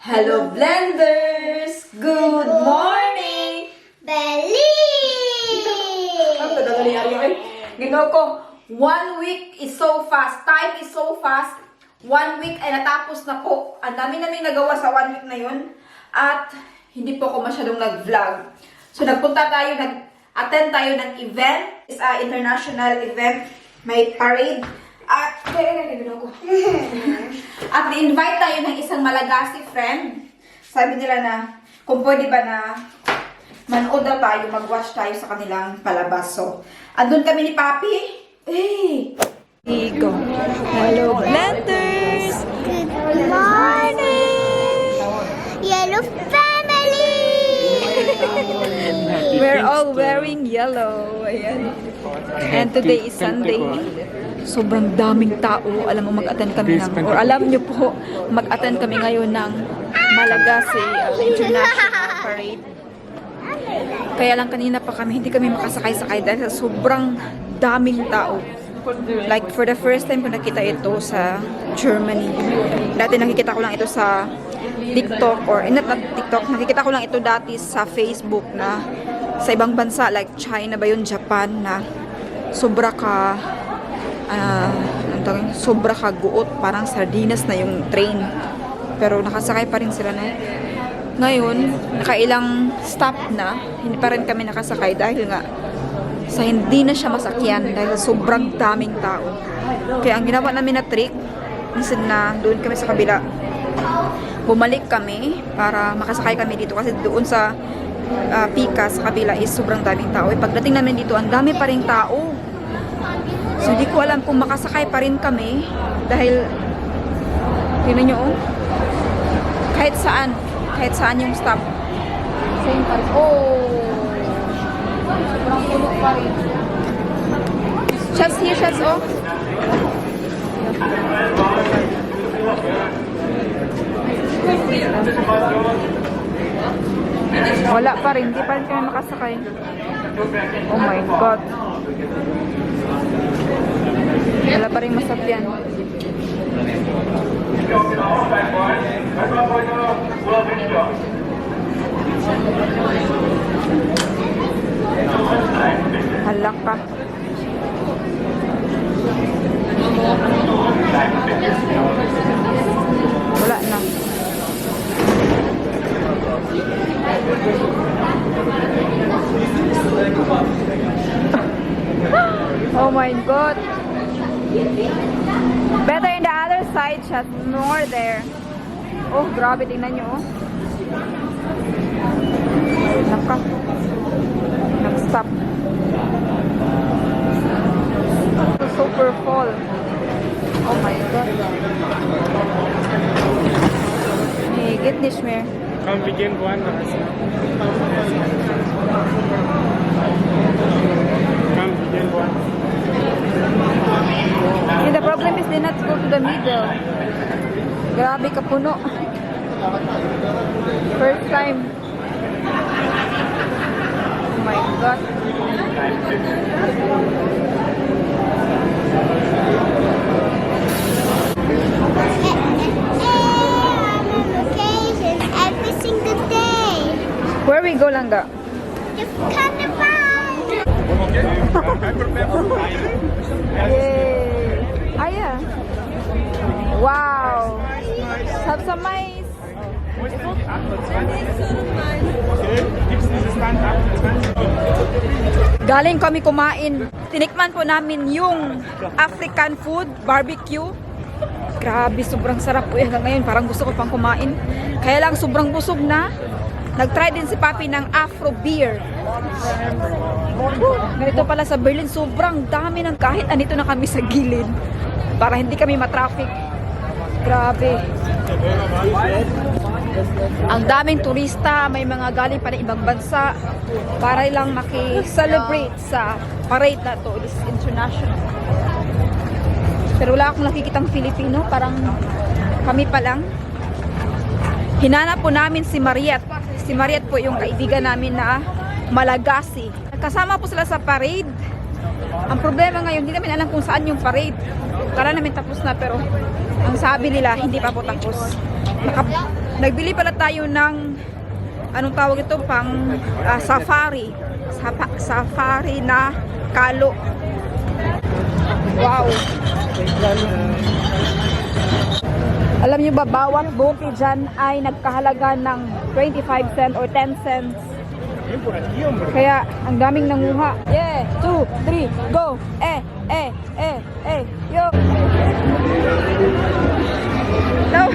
Hello Blenders! Good morning! Belly! Ginawa ko, 1 week is so fast. Time is so fast. 1 week ay natapos na po. Ang dami naming nagawa sa 1 week na yun. At hindi po ako masyadong nag-vlog. So nagpunta tayo, nag-attend tayo ng event. It's an international event. May parade. At, at ni-invite tayo ng isang Malagasy friend. Sabi nila na, kung pwede ba na manood daw tayo, mag-watch tayo sa kanilang palabas. So, andun kami ni Papi. Hey! Iko. Hello, Blenders! Good morning! Yellow family! We're all wearing yellow. Ayan. And today is Sunday. Sobrang daming tao. Alam mo, mag-attend kami ng, or alam nyo po, mag-attend kami ngayon ng Malagasy International Parade. Kaya lang kanina pa kami, hindi kami makasakay-sakay dahil sobrang daming tao. Like, for the first time ko nakita ito sa Germany. Dati nakikita ko lang ito sa TikTok, or not TikTok, nakikita ko lang ito dati sa Facebook na sa ibang bansa, like China ba yun, Japan, na sobra ka sobra kaguot, parang sardinas na yung train, pero nakasakay pa rin sila na. Ngayon, nakailang stop na, hindi pa rin kami nakasakay dahil nga sa hindi na siya masakyan dahil sobrang daming tao. Kaya ang ginawa namin na trick, minsan na doon kami sa kabila, bumalik kami para makasakay kami dito kasi doon sa Pika sa kabila is sobrang daming tao. Pagdating namin dito, ang dami pa rin tao. So, hindi ko alam kung makasakay pa rin kami dahil, tingnan nyo, oh, kahit saan yung stop. Same pa rin. Oh! Sobrang puno pa rin. Shots here, shots, oh. Wala pa rin, hindi pa rin kami makasakay. Oh my God. Wala pa rin masakyan. Hala ka. Wala na. Oh my God. Better in the other side, shot more there. Oh, grabe, tingnan nyo. Naka. Nag-stop. Super full. Oh my God. Hey, get nicht mehr. Komm, wir gehen woanders. Komm, wir gehen woanders. Yeah, the problem is they not go to the middle. Grabe ka puno. First time. Oh my God. Vacation every single day. Where we go, Langga? Just carnival. Yay! Ah, yeah. Wow! Have some mais. Galing kami kumain. Tinikman po namin yung African food, barbecue. Grabe, sobrang sarap po hanggang ngayon. Parang gusto ko pang kumain. Kaya lang sobrang busog na. Nag-try din si Papi ng Afro beer. Ganito pala sa Berlin, sobrang dami ng kahit andito na kami sa gilid. Para hindi kami matraffic. Grabe. Ang daming turista, may mga galing pa ng ibang bansa para lang maki-celebrate sa parade na to. This is international. Pero wala akong nakikitang Filipino, parang kami pa lang. Hinanap po namin si Mariet. Si Mariet po yung kaibigan namin na Malagasy. Kasama po sila sa parade. Ang problema ngayon, hindi namin alam kung saan yung parade. Kala namin tapos na, pero ang sabi nila, hindi pa po tapos. Nagbili pala tayo ng anong tawag ito pang safari. Safari na kalo. Wow. Alam niyo ba, bawat bote dyan ay nagkahalaga ng 25 cents or 10 cents. Kaya ang daming nanguha. Yeah, 2, 3, go. Yo. No.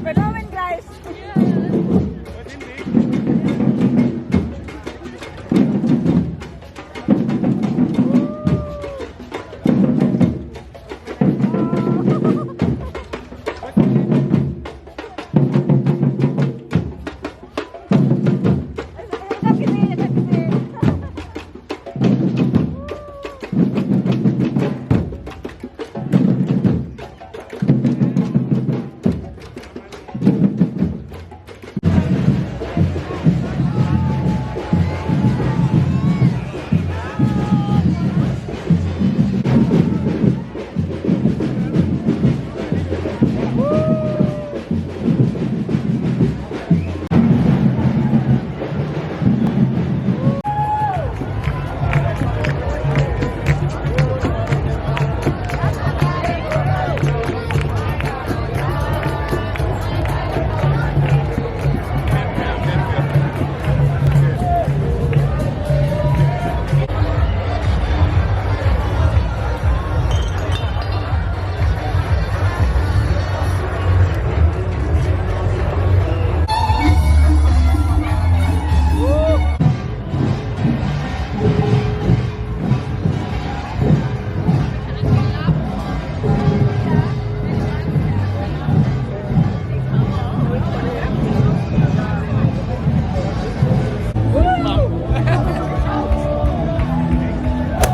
We're going, guys.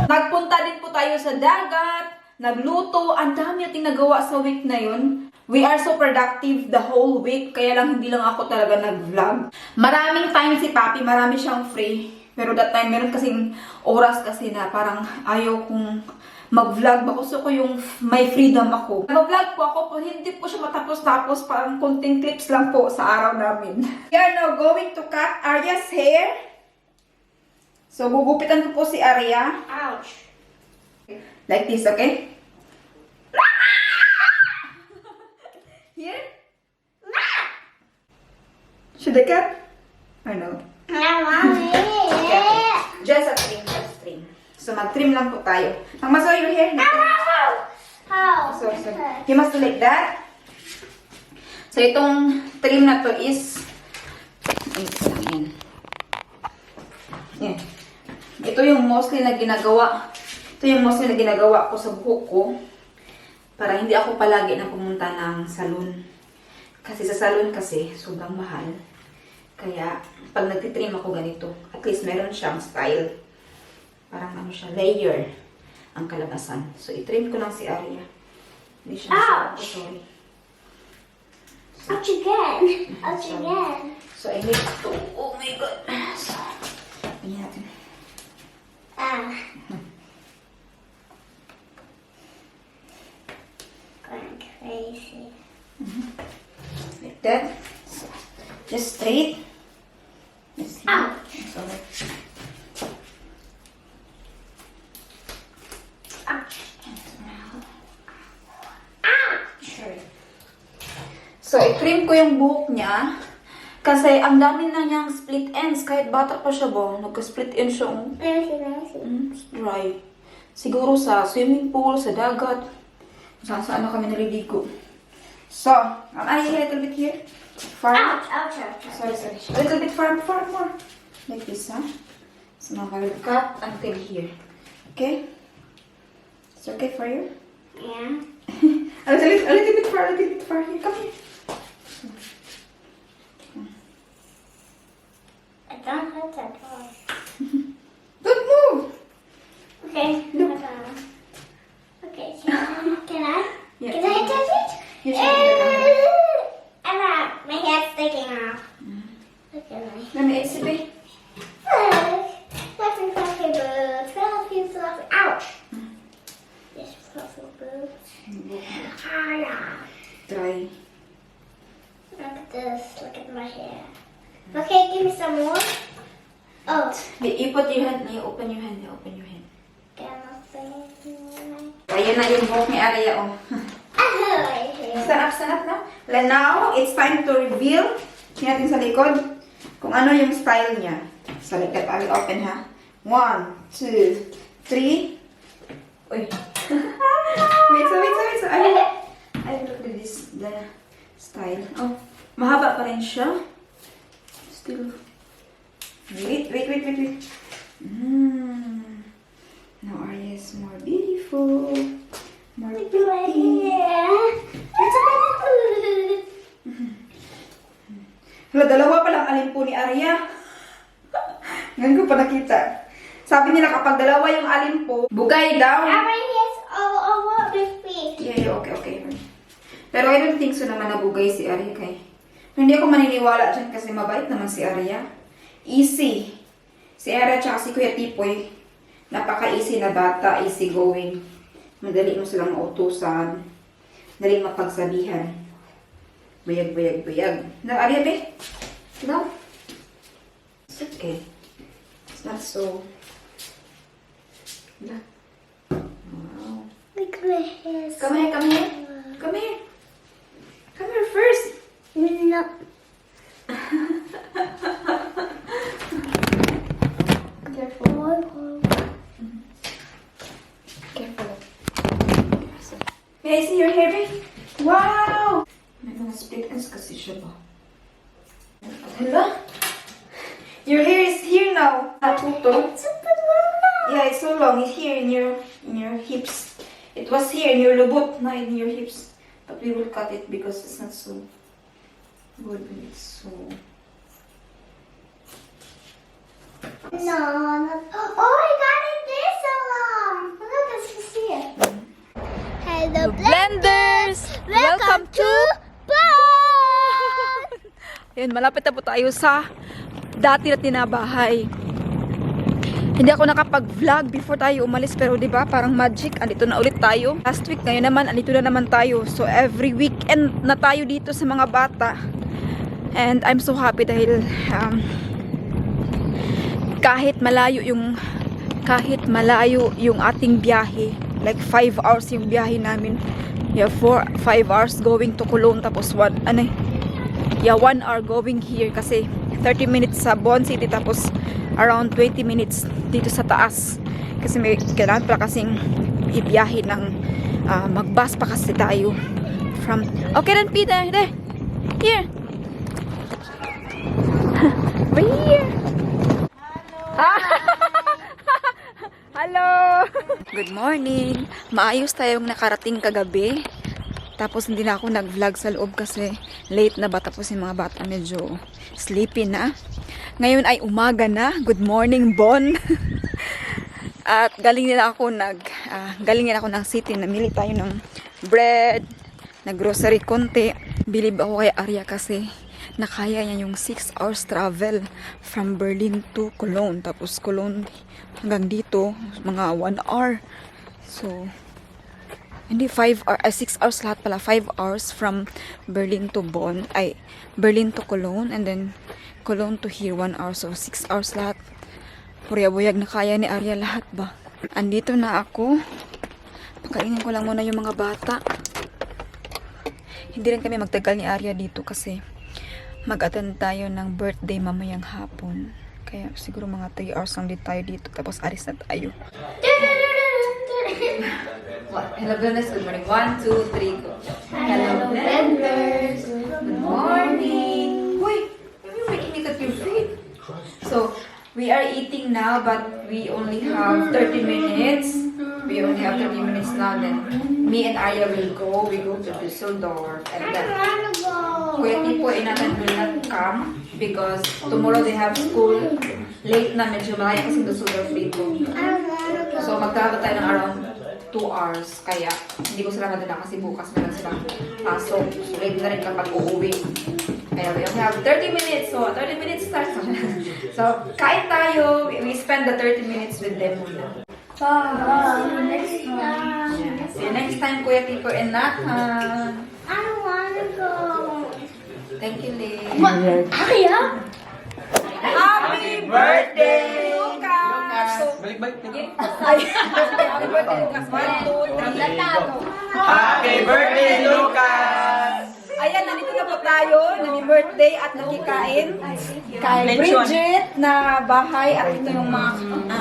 Nagpunta din po tayo sa dagat, nagluto, ang dami nating nagawa sa week na yun. We are so productive the whole week, kaya lang hindi lang ako talaga nag-vlog. Maraming time si Papi, marami siyang free. Pero that time, meron kasing oras kasi na parang ayaw kong mag-vlog. Gusto ko yung may freedom ako. Mag-vlog po ako, hindi po siya matapos-tapos, parang konting clips lang po sa araw namin. We are now going to cut Arya's hair. So, gugupitan ko po si Arya. Ouch. Like this, okay? Here? Should I cut? Or no? Okay. Just a trim, just trim. So, mag-trim lang po tayo. Masaw your hair. How? So, you must do like that. So, itong trim na to is yan. Yan. Ito yung mostly na ginagawa. Ito yung mostly na ginagawa ko sa buhok ko. Para hindi ako palagi na pumunta ng salon. Kasi sa salon kasi, sobrang mahal. Kaya, pag nagtitrim ako ganito, at least meron siyang style. Parang ano siya, layer ang kalabasan. So, itrim ko lang si Arya. Hindi siya Ouch! sorry. Ouch again. Ouch again. So, I need to, oh my God. So, ganyan natin. Going crazy. Like that. So, just straight. Just here. Ouch. So, So, i-trim ko yung buhok niya. Kasi ang dami na niyang split ends. Kahit bata pa siya ba, nagka-split ends siya. Oh. Let me see. It's dry. Siguro sa swimming pool, sa dagat. Saan na kami naliligo. So, a little bit here. Far. Ouch, ouch, ouch, ouch. Sorry. A little bit far more. Like this, huh? So now I will cut until here. Okay? It's okay for you? Yeah. A little bit far here. Come here. I don't hurt at all. Don't move! Okay. Look. Okay, can I? Yeah. Can I touch it? You should do that. Emma, my hair's sticking out. Look at me. Let me exhibit. Look. Fluffy boots. Fluffy. Ouch. This fluffy boots. Try. Look at this. Look at my hair. Okay, give me some more. Oh. You put your hand. You open your hand. Got nothing. Ayan na yung buhok ni Arya, oh. Stand up now. Now, it's time to reveal. Tingnan natin sa likod kung ano yung style niya. So, like that, I will open, ha? 1, 2, 3. Uy. wait. I will look at this, the style. Oh, mahaba pa rin siya. Still. Wait. Now Arya is more beautiful. More pretty. Hala, dalawa palang alimpo ni Arya. Ngayon ko pa nakita. Sabi nila kapag dalawa yung alimpo, bugay daw. What is big? Yeah, okay. Pero I don't think so naman nabugay si Arya kay. Hindi ako maniniwala dyan kasi mabait naman si Arya. Easy. Si Arya tsaka si Kuya Tipoy, napaka-easy na bata, easy going. Madali mo silang mautusan. Dali mapagsabihan. Bayag. No, Arya, be? No? It's okay. It's not so... No. Wow. Look at my hair. Come here. Come here first. No. Careful. Careful. May I see your hair, babe? Wow! May mga split ends kasi siya ba? Hala? Your hair is here now. Natuto. Yeah, it's so long. It's here in your hips. It was here in your lubot, not in your hips. But we will cut it because it's not so good when it's so... No. Oh, I got it this so long. Look, it's here. Hello, Blenders! Welcome to Bond! Ayun, malapit na po tayo sa dati na tinabahay. Hindi ako nakapag-vlog before tayo umalis pero 'di ba parang magic, andito na ulit tayo. Last week ngayon naman andito na naman tayo. So every weekend na tayo dito sa mga bata. And I'm so happy dahil kahit malayo yung ating biyahe, like 5 hours yung biyahe namin. Yeah, 5 hours going to Cologne tapos 1 hour going here kasi 30 minutes sa Bonn City tapos around 20 minutes dito sa taas kasi may kailangan pala kasing ibiyahe ng mag-bus pa kasi tayo from okay then Peter there here right here. Hello. Good morning. Maayos tayong nakarating kagabi. Tapos hindi na ako nag-vlog sa loob kasi late na ba tapos yung mga bata medyo sleepy na. Ngayon ay umaga na. Good morning, Bon. At galing nila ako ng city. Namili tayo ng bread, nag-grocery konti. Bilib ako kay Arya kasi nakaya niya yung 6 hours travel from Berlin to Cologne. Tapos Cologne hanggang dito, mga 1 hour. So, hindi 6 hours lahat pala. 5 hours from Berlin to Berlin to Cologne and then Cologne to here 1 hour. So 6 hours lahat. Purya-buyag na kaya ni Arya lahat ba. Andito na ako. Pakainin ko lang muna yung mga bata. hindi rin kami magtagal ni Arya dito kasi mag-attend tayo ng birthday mamayang hapon. Kaya siguro mga 3 hours lang din tayo dito. Tapos alis na tayo. Hello, Blenders. Good morning. 1, 2, 3, go. Hello, Blenders. Good morning. Wait, you're making me cut your feet. So, we are eating now, but we only have 30 minutes. We only have 30 minutes now. Then, me and Aya will go. We go to Düsseldorf. And then, Kuya Tipo and Nathan will not come because tomorrow they have school. Late na, medyo malayo kasi Düsseldorf dito. So, mag-travel tayo ng around 2 hours. Kaya, hindi ko sila madala kasi bukas meron silang pasok. So, late na rin kapag uuwi. Kaya, we only have 30 minutes. So, 30 minutes starts. So, kain tayo. We spend the 30 minutes with them muna. Next time. See you next time, Kuya Tipo and Nathan. I don't wanna go. Thank you, Lee. Aya? Happy birthday, Lucas! Balik-balik. Happy birthday, Lucas. 1, 2, 3. Happy birthday, Lucas! Ayan, nandito na po tayo. Nami-birthday at nakikain. Kay Bridget na bahay. At ito yung mga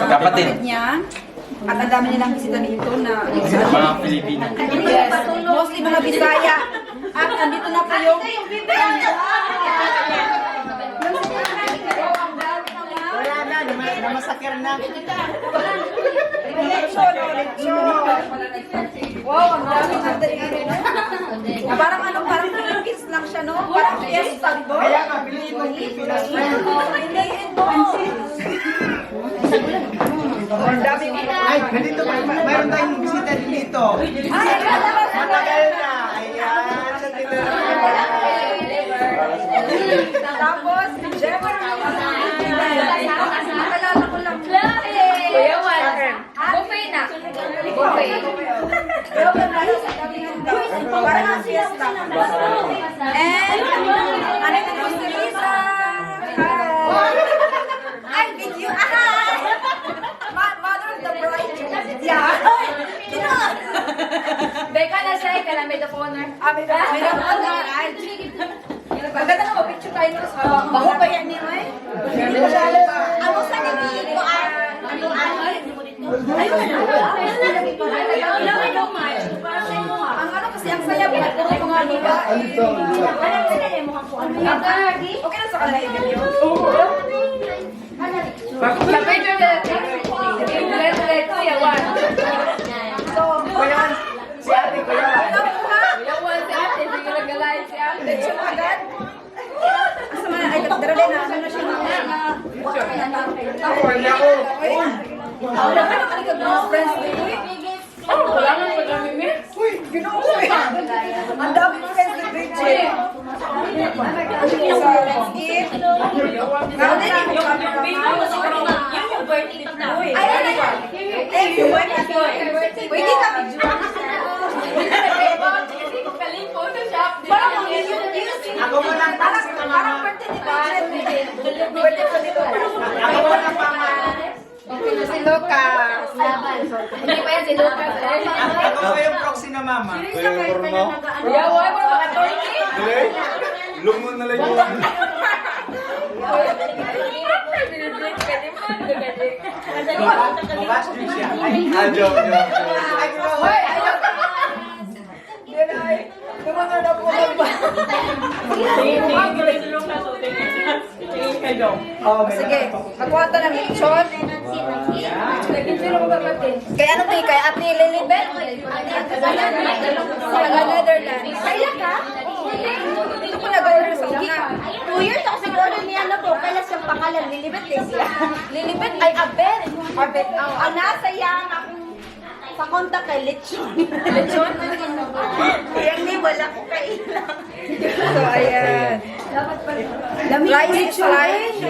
kapatid niya. At ang dami nilang bisita dito na Mga Pilipino. yes, mostly mga Bisaya. At nandito na po yung Wala na, namasakir na. lechon. Wow, ang dami na parang parang Philippines lang siya, no? Parang fiesta, no? Kaya nga, Pilipinas. Hindi, ito. Ang dami Ay, ganito, mayroon tayong bisita dito. Matagal na. Ayan, sa Tapos, Jemma, naalala ko lang. Kuya Juan, buffet na. Buffet. Pero parang ang fiesta. And, ano yung gusto Lisa? Hi! I'm with you. Mother of the bride. Yeah. Beka na siya, ka na maid of honor. May honor. Maganda na mapicture tayo nung sa baho ba yan ni May? Ano sa nagiging ko ano? Ang ano kasi ang saya ba? Puro mga liba. Okay na sa kanila yung video? Sa picture na, let Kuya Juan. So, Si ate ko yan. Kuya Juan si ate, hindi ko nagalain si ate. picture agad. Gusto mo na, ay, darali na. Ano na siya na? Wala ko. Ano ka naman ikaw mga friends mo? Wala nga pa kami, Mir. Ginoo ko eh. Ang dami ng friends ni Bridget. So, let's eat. Ngayon din yung camera. Ay, ano yan? Thank you. Pwede ka video. Kaling Photoshop. Parang mga views. Ako mo lang Parang birthday ni Bridget. Birthday ko dito. Ako mo lang pangalan. Okay na si Lucas. Hindi pa yan si Lucas. Ako ba yung proxy na mama? Kuya Juan, mo mga turkey. Lungon na lang yun. Bukas din siya. Joke. Ay, Hoy, ayaw ka. Yan ay. Tumangan na po lang ba? Sige, magkuha ito ng lechon. Kaya ano tayo? Kaya Ate Lilibet? Taga Netherlands. Kailan ka? Dito ko nag-order sa una. 2 years ako siguro niya na po. Kailan siyang pangalan? Lilibet eh siya. Lilibet ay Abet. Abet. Ang nasa yang akong sa kontak kay Lechon. Lechon? Kaya hindi wala ko kailan. So, ayan. Rice, rice.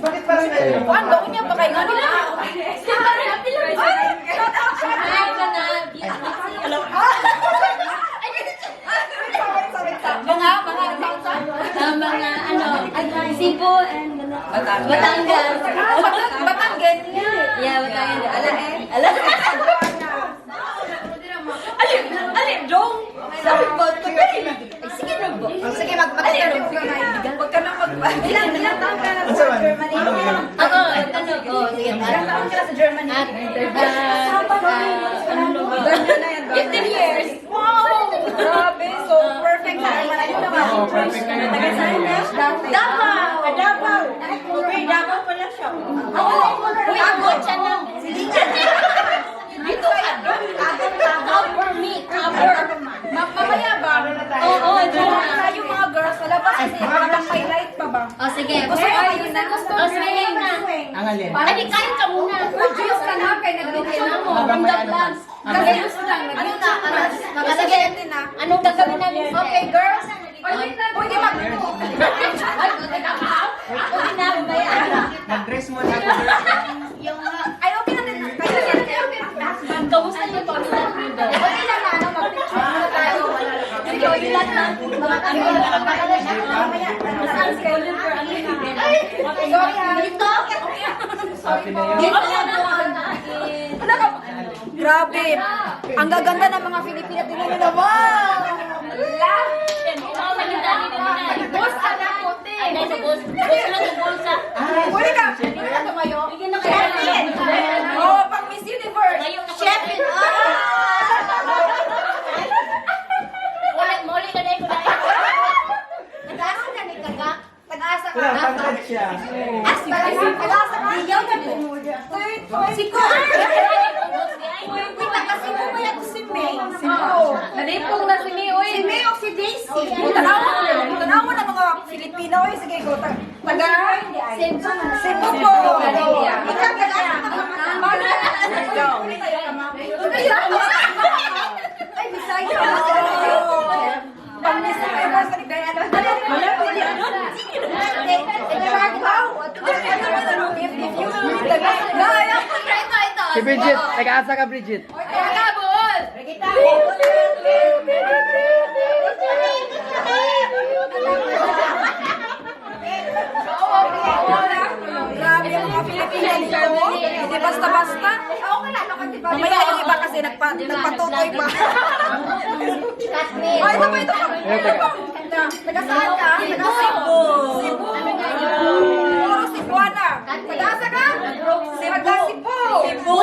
bakit parang ganyan? Kuan, baon niya pa kayo. Ano na? Mga ano, Cebu and Batangas. Batangan. Yeah, Batangas. Ala eh. Alin, dong. Sabi ko, Sige, mag-tanong ka na. Huwag ka nang ilang taon ka na sa Germany? Ako, sige. Ilang taon ka na sa Germany? 15 years. Wow! Grabe, so perfect na naman. Ano naman? Perfect ka na. Davao! Davao. Uy, Davao pala siya. Uy, abot siya na. Dito ay cover me. Cover. Mamaya ba? Oo, Yung mga girls sa labas kasi parang may light pa ba? Oh, sige. Gusto ko ayun na. Oh, sige na. Ang alin? Ay, di kain ka muna. Juice ka na kay nag-video na mo. From the vlogs. Kasi gusto lang. Ano na? Sige. Anong gagawin namin? Okay, girls. Pwede mag... Ay, okay na. Bayaan na. Mag-dress mo na. Ay, okay na din. Kamusta yung Pamela Freedom? Okay lang na, ano, mag-picture muna tayo. Sige, ilan na. Mga kami na Saan si Oliver? Okay, sorry ha. Dito? Sabi na yun. Dito yan doon. Ano ka? Grabe. Ang gaganda ng mga Filipina. Tingnan nyo naman. Wala. Boss ka na, puti. Ay, nasa boss. Boss lang yung bulsa. Pwede ka. Pwede ka tumayo. Bigyan na kayo. Oh, pang Miss Universe. Ngayon na chef it. Muli ka na yung kunay. Nag-asa na ni Kaga. Tag-asa ka. Wala, pagkat siya. Tag-asa ka. Iyaw na po. Si Ko. Wait, kasi mo ba yan si May? Si Mo. Nalipong na si May, uy. Si May o si Daisy. Tanaw mo na mga Filipino. Oy, sige, go. Taga. Cebu po. Ikaw, taga. Ay, Bisaya. Pang-misa kayo ba sa ligay? Ano? Si Bridget. Nag-aasa ka, Bridget. Grabe ang mga Pilipina dito. Hindi basta-basta. Mamaya yung iba kasi nagpatutoy pa. Ay, ito pa, ito pa. Ito pa. Taga-saan ka? Taga-Cebu. Cebu. Puro Cebuana. Taga-asa ka? Taga-Cebu. Cebu.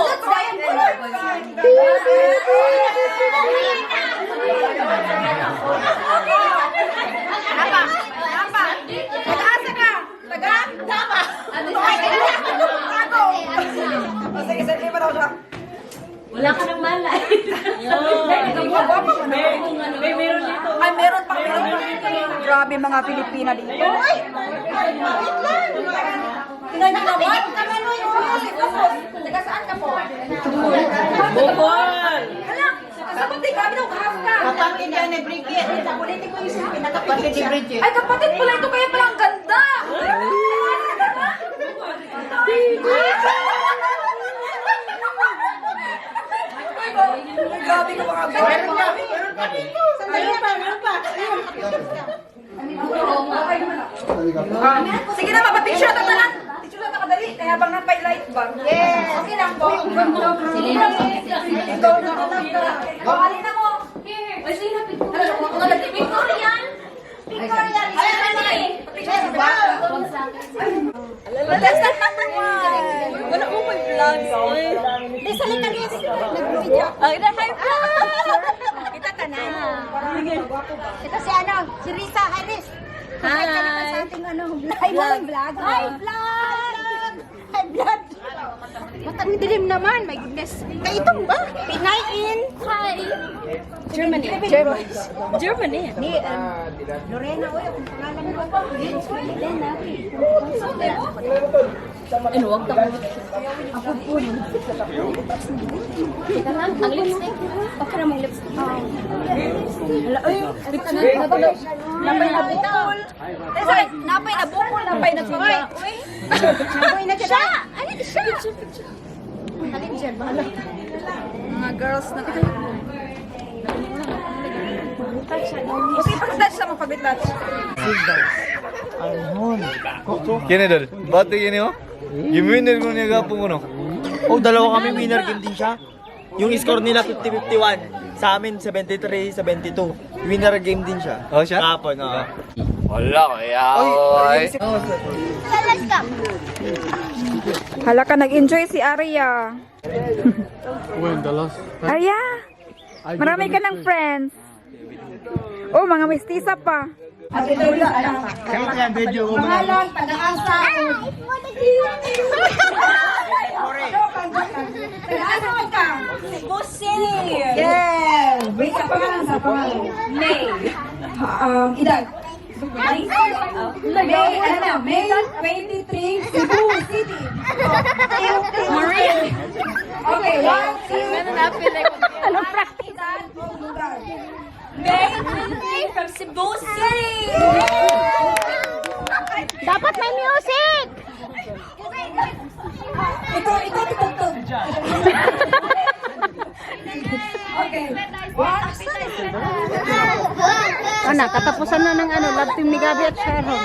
Napa. Napa. Taga-asa ka? Taga? Napa. Tago. Sige, sige pa daw siya. Wala ka ng malay. May meron dito. Ay, meron pa. Grabe mga Pilipina dito. Ay! Bakit lang? Tingnan niyo naman. Taga saan ka po? Bukol! Hala, kasabot din kami daw kahap ka. Kapatid yan ni Bridget. Ulitin ko yung pinakapatid ni Bridget. Ay, kapatid pala ito kaya pala ang ganda. Grabe ka mga Meron pa, meron pa. Sige na, mapapicture na tanan. Picture na nakadali. Kaya bang napay-light ba? Yes. Okay lang po. Ikaw na talaga. O, alin na mo. Ay, sino Victorian? Victorian. Ay, ano eh? That's not number one. Wala mo may vlogs. Di, salita guys. Nag-video. Ay, na hi vlog. Kita ka na. Ito si ano, si Risa Iris. Hi. Sa ating ano, vlog. Hi, vlog. Hi, vlog. Matang dilim naman, my goodness. Kaya itong ba? Pinay in. Hi. Germany. Germany. Ni, Lorena, oy, akong pangalan mo. Lorena. Ano, wag ka mo. Ako po. Teka lang, ang lipstick. Okay na mong lipstick. Hala, ay, Napay na bukol. Napay na bukol. Napay na bukol. Uy, na siya. Ano siya? Mga girls na Kasi pag-touch naman pag-touch. Kini dol? Ba't kini oh? Giminir ko niya gapo ko no? Oh, dalawa kami winner game din siya. Yung score nila 50-51. Sa amin, 73-72. Winner game din siya. Oh, siya? Kahapon, oo. Wala kaya. Hala ka, nag-enjoy si Arya. When the last Arya, marami ka ng friends. Oh, mga mestiza pa. Pangalan, pag-aasa. Pag-aasa ka. City. Yeah. Wait ka pangalan sa pangalan. May. Edad. May, May 23, Cebu City. Maria. Okay, 1, 2. Anong practice? May 23 from Cebu City. Dapat may music! Ikaw tutugtog. Okay. Ano, katapusan na ng love team ni Gabi at Sharon.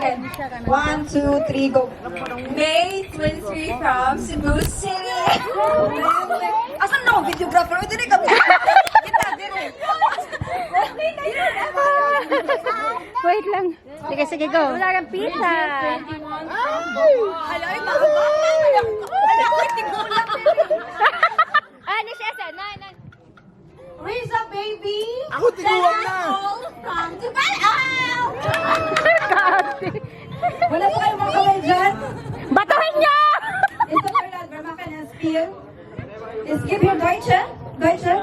Again. 1, 2, 3, go. May 23 from Cebu City. Asan na ako, videographer? O, dili kami. Kita, dili. Wait lang. Sige, sige, go. Wala kang pizza. Hala, ay, mga bata. Hala, hindi ko lang. Ano siya sa? Riza, baby. Ako, tiguan na. From Dubai. Wala pa kayong mga kamay dyan? Batuhin niyo! Ito for that, wir machen ein Spiel. Es gibt hier Deutsche. Deutsche.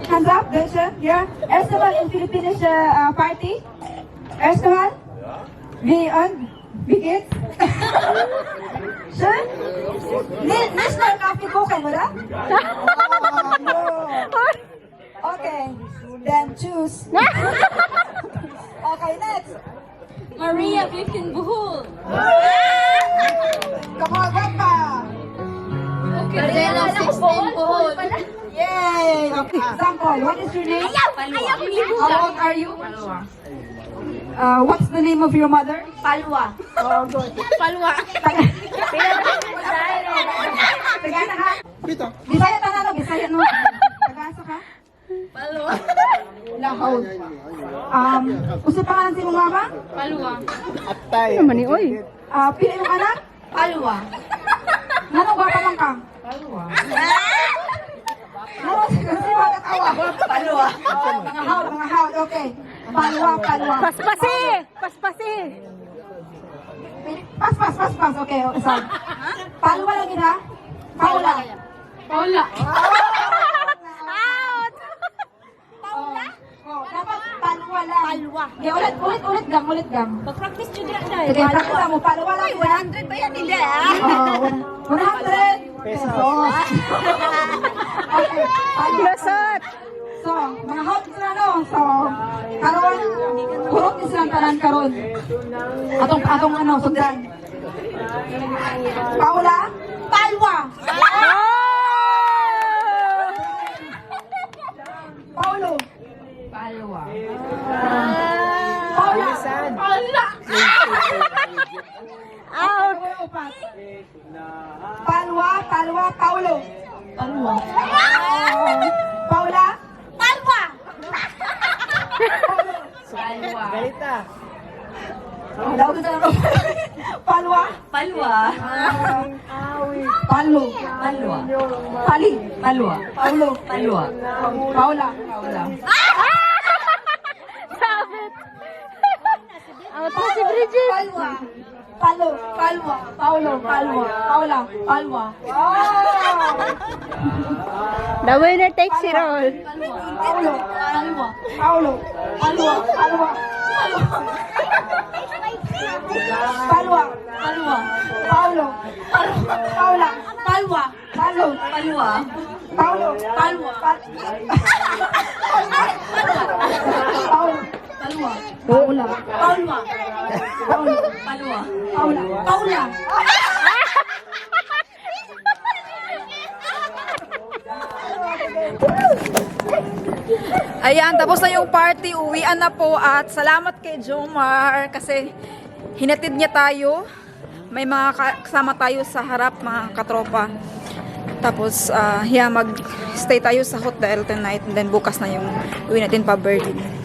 Hands up, Deutsche. Ja. Erste Mal in philippinische Party. Erste Mal. Wie geht's? Schön? Nicht nur Kaffee kochen, oder? Oh, no. Okay. Then choose. Okay, next. Maria Buhol. Kamagapa. Cardela 16 Buhol. Yay! Okay. Example, what is your name? How old are you? What's the name of your mother? Palwa. Oh, good. Palwa. Tagana ka? Bisaya tanano, Bisaya no? Tagasa ka? Palwa. Lahaw. Usa pangalan si mong mama? Palwa. Atay. Ano man ni, oy? Pila yung anak? Palwa. Nanong bata man ka? Palwa. No, kasi magkatawa. Palwa. Mga haud, okay. Palwa. Paspasi! Paspasi! Pas. Okay, sorry. Palwa lang yun ha? Paula. Paula. Oh, dapat palwa lang. Palwa. Okay, ulit gam. Pag-practice nyo dyan, Sige, practice mo. Palwa lang yun ha? 100 ba yan? Hindi, 100 pesos. Okay, palwa. Lusot! So, mga hot sila no. So, karon, kurot ni silang tanan karon. Atong sundan. Paula? Palwa! Paulo? Palwa. Paula? Paula! Out! Palwa, Paulo. Palwa. Paula? Palwa! Palwa. Galita. Daw ka na. Palwa? Palwa. Palo. Palwa. Pali. Palwa. Paulo. Palwa. Paula. Sabit! Out na si Bridget! Palwa. Palwa. Paulo. Paula. Palwa. Wow! The winner takes it all. Paulo. Paulo. Palwa. Paulo. Paula. Palwa. Palwa. Paulo. Palwa. Paula. Paula. Ayan, tapos na yung party. Uwian na po at salamat kay Jomar kasi hinatid niya tayo may mga kasama tayo sa harap, mga katropa. Tapos, mag-stay tayo sa hotel tonight. And then, bukas na yung uwi natin pa Berlin.